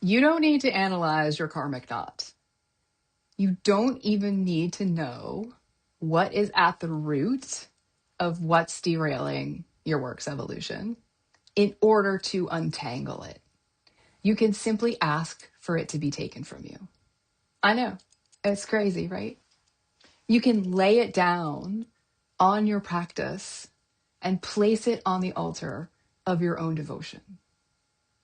You don't need to analyze your karmic knot. You don't even need to know what is at the root of what's derailing your work's evolution in order to untangle it. You can simply ask for it to be taken from you. I know, it's crazy, right? You can lay it down on your practice and place it on the altar of your own devotion.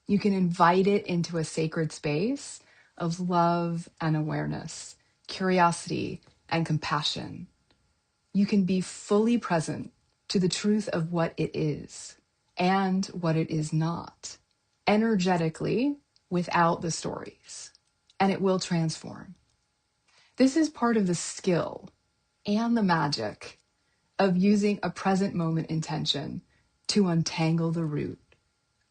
You can invite it into a sacred space of love and awareness, curiosity and compassion. You can be fully present to the truth of what it is and what it is not, energetically, without the stories, and it will transform. This is part of the skill and the magic of using a present moment intention to untangle the root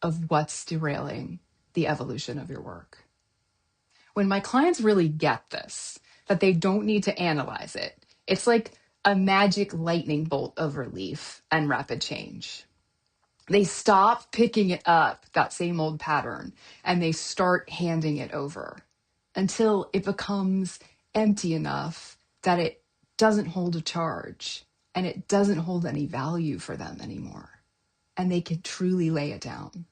of what's derailing the evolution of your work. When my clients really get this, that they don't need to analyze it, it's like a magic lightning bolt of relief and rapid change. They stop picking it up, that same old pattern, and they start handing it over until it becomes empty enough that it doesn't hold a charge and it doesn't hold any value for them anymore. And they can truly lay it down.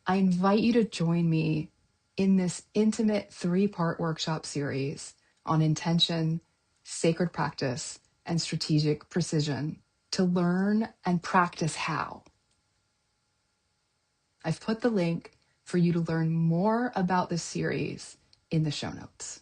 I invite you to join me in this intimate 3-part workshop series on intention, sacred practice, and strategic precision to learn and practice how. I've put the link for you to learn more about this series in the show notes.